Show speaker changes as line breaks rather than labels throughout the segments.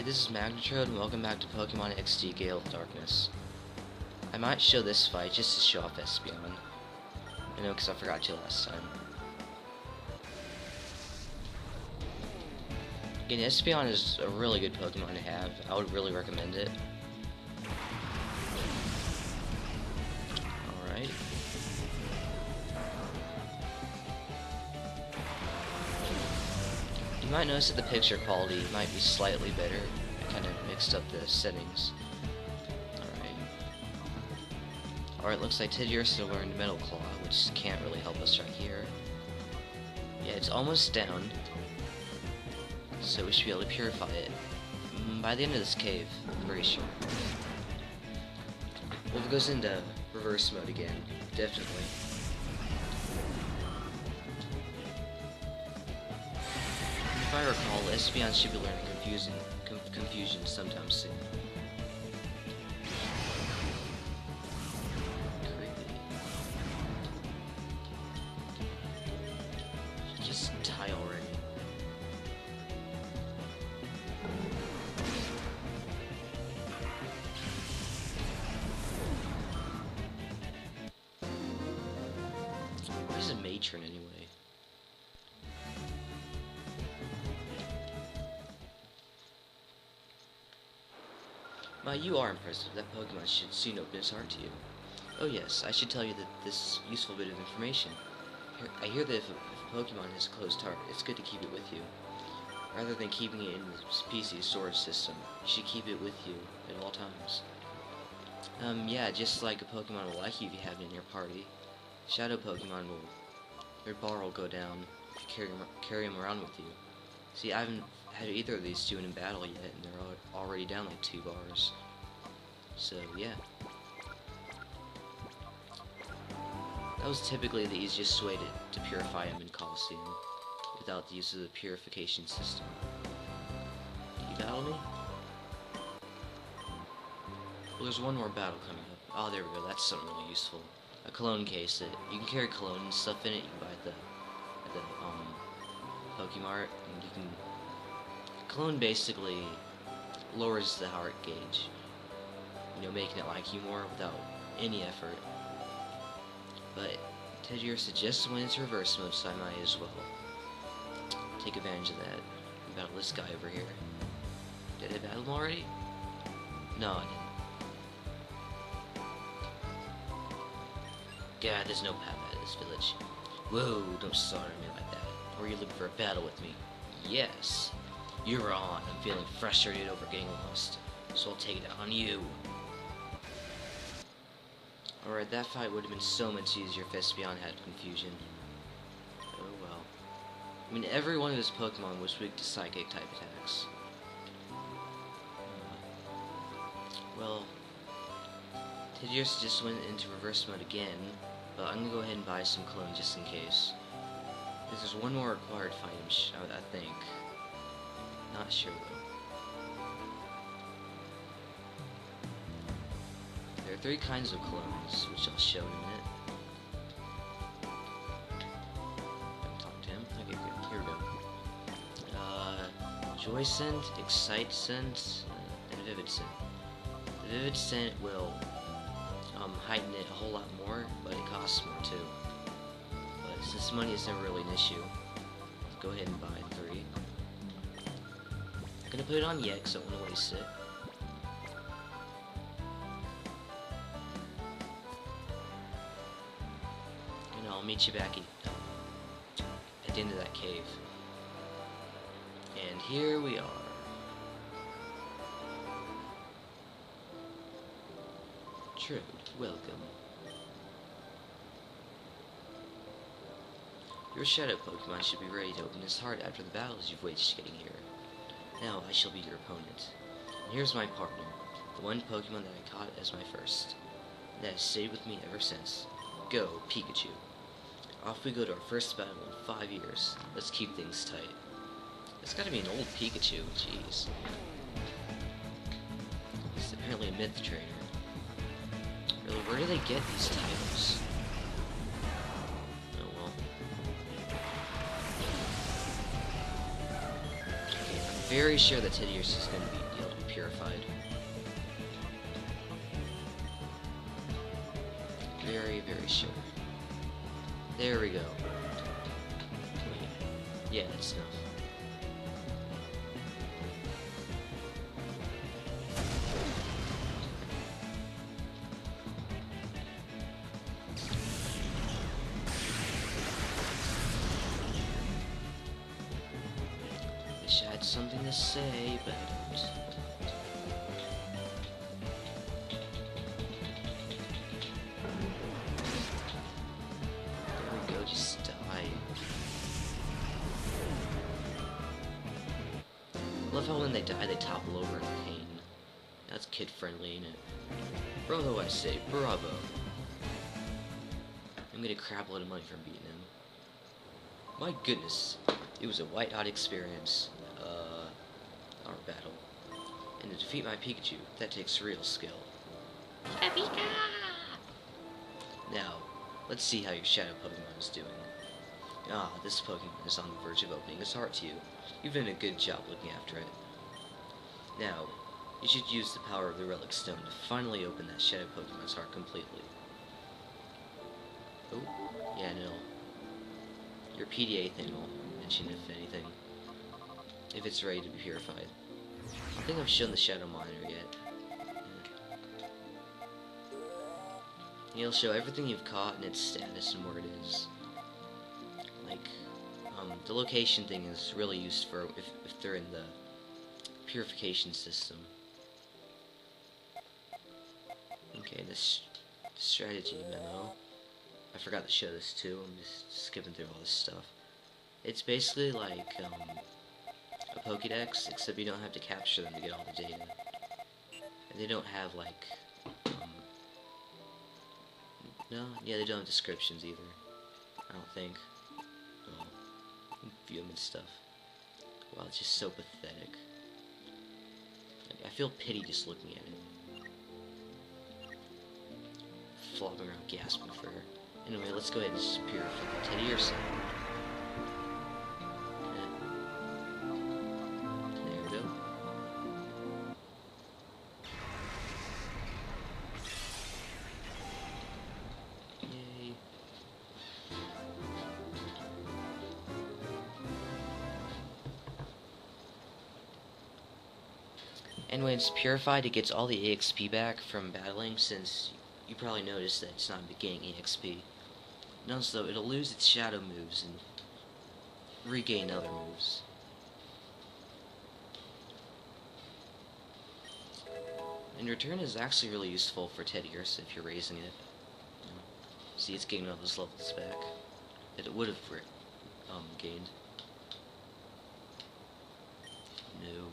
Hi, this is Magnetrode, and welcome back to Pokemon XD Gale of Darkness. I might show this fight just to show off Espeon. I know, because I forgot to last time. Again, Espeon is a really good Pokemon to have. I would really recommend it. Alright. You might notice that the picture quality might be slightly better. I kind of mixed up the settings. Alright, looks like Teddiursa learned Metal Claw, which can't really help us right here. Yeah, it's almost down, so we should be able to purify it by the end of this cave, I'm pretty sure. Well, if it goes into reverse mode again, definitely. If I recall, Espeon should be learning Confusion sometime soon. Just die already. What is a matron anyway? You are impressive. That Pokemon should soon open its heart to you. Oh yes, I should tell you that this useful bit of information. I hear that if a Pokemon has a closed heart, it's good to keep it with you. Rather than keeping it in the PC storage system, you should keep it with you at all times. Yeah, just like a Pokemon will like you if you have it in your party. Shadow Pokemon their bar will go down if you carry them around with you. See, I haven't had either of these two in battle yet, and they're already down like 2 bars. So, yeah. That was typically the easiest way to purify them in Coliseum, without the use of the purification system. Did you battle me? Well, there's one more battle coming up. Oh, there we go, that's something really useful. A cologne case that you can carry cologne and stuff in it. You can buy it at the Pokemart, and you can. Cologne basically lowers the heart gauge, you know, making it like you more without any effort. But Teddiursa just went into reverse mode, so I might as well take advantage of that and battle this guy over here. Did I battle him already? No, I didn't. God, there's no path out of this village. Whoa, don't start at me like that. Or are you looking for a battle with me? Yes. You're on. I'm feeling frustrated over getting lost, so I'll take it out on you. Alright, that fight would have been so much easier if Espeon had Confusion. Oh well. I mean, every one of his Pokemon was weak to Psychic type attacks. Well, Teddiursa just went into reverse mode again, but I'm gonna go ahead and buy some clone just in case. Because there's one more required fight, I think. Not sure though. There are 3 kinds of clones, which I'll show in a minute. Talk to him. Okay, good. Here we go. Joy Scent, Excite Scent, and Vivid Scent. The Vivid Scent will heighten it a whole lot more, but it costs more too. But since money is never really an issue, go ahead and buy 3. I'm gonna put it on yet, because I don't want to waste it. And I'll meet you back at the end of that cave. And here we are. True, welcome. Your Shadow Pokemon should be ready to open his heart after the battles you've waged getting here. Now I shall be your opponent. And here's my partner, the one Pokemon that I caught as my first, and that has stayed with me ever since. Go, Pikachu. Off we go to our first battle in 5 years. Let's keep things tight. It's gotta be an old Pikachu, jeez. He's apparently a myth trainer. Really, where do they get these titles? Oh well. very sure that Teddiursa is going to be purified. Very, very sure. There we go. Yeah, that's enough. Wish I had something to say, but I don't. There we go, just die. I love how when they die, they topple over in pain. That's kid-friendly, ain't it? Bravo, I say, bravo. I'm getting a crap load of money from beating him. My goodness, it was a white-hot experience. Our battle. And to defeat my Pikachu, that takes real skill. Pika Pika! Now, let's see how your Shadow Pokemon is doing. Ah, this Pokemon is on the verge of opening its heart to you. You've done a good job looking after it. Now, you should use the power of the Relic Stone to finally open that Shadow Pokemon's heart completely. Oh, yeah, no. Your PDA thing will mention if anything. If it's ready to be purified. I don't think I've shown the Shadow Monitor yet. It'll show everything you've caught and its status and where it is. Like, the location thing is really used for if they're in the purification system. Okay, this strategy memo. I forgot to show this too. I'm just skipping through all this stuff. It's basically like a Pokédex, except you don't have to capture them to get all the data. And they don't have like no, yeah, they don't have descriptions either. I don't think. View them and stuff. Wow, it's just so pathetic. Like, I feel pity just looking at it. Flopping around gasping for her. Anyway, let's go ahead and just purify Teddiursa. There we go. Yay. And when it's purified, it gets all the EXP back from battling, since you probably noticed that it's not gaining EXP. And also, it'll lose its shadow moves and regain other moves. And return is actually really useful for Teddiursa if you're raising it. See, it's gaining all those levels back that it would have gained. No.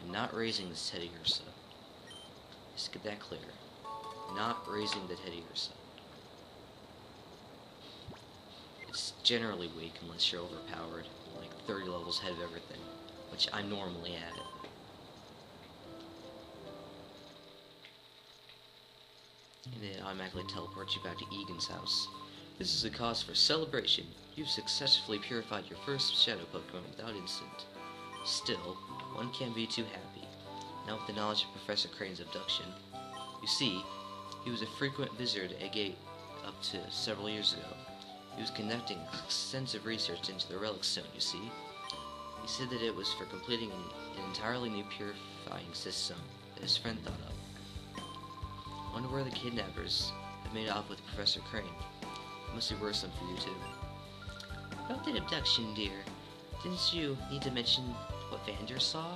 I'm not raising this Teddiursa. Just get that clear. Not raising the Teddiursa. It's generally weak unless you're overpowered, like 30 levels ahead of everything, which I'm normally at it. And it automatically teleports you back to Egan's house. This is a cause for celebration. You've successfully purified your first Shadow Pokemon without incident. Still, one can't be too happy. Now with the knowledge of Professor Crane's abduction, you see, he was a frequent visitor to Agate up to several years ago. He was conducting extensive research into the Relic Stone, you see. He said that it was for completing an entirely new purifying system that his friend thought up. Wonder where the kidnappers have made off with Professor Crane. It must be worrisome for you too. About the abduction, dear. Didn't you need to mention what Vander saw?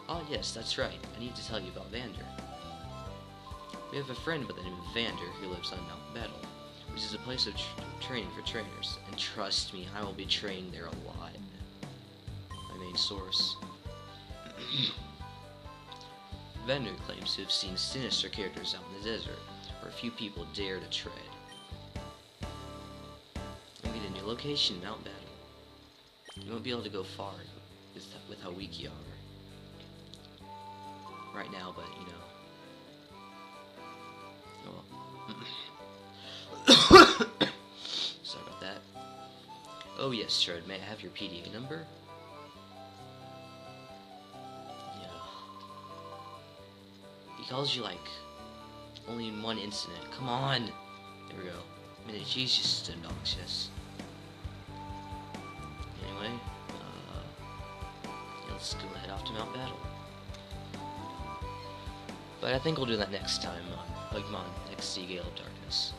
Oh yes, that's right. I need to tell you about Vander. We have a friend by the name of Vander who lives on Mount Battle, which is a place of training for trainers. And trust me, I will be trained there a lot. My main source. Vander claims to have seen sinister characters out in the desert, where few people dare to tread. I mean, a new location, Mount Battle. You won't be able to go far with how weak you are. Right now, but, you know. Oh well. Sorry about that. Oh yes, Shard, may I have your PDA number? Yeah. calls you, like, only in one incident. Come on! There we go. I mean, she's just obnoxious. Anyway, yeah, let's go head off to Mount Battle. But I think we'll do that next time on Pokemon XD Gale of Darkness.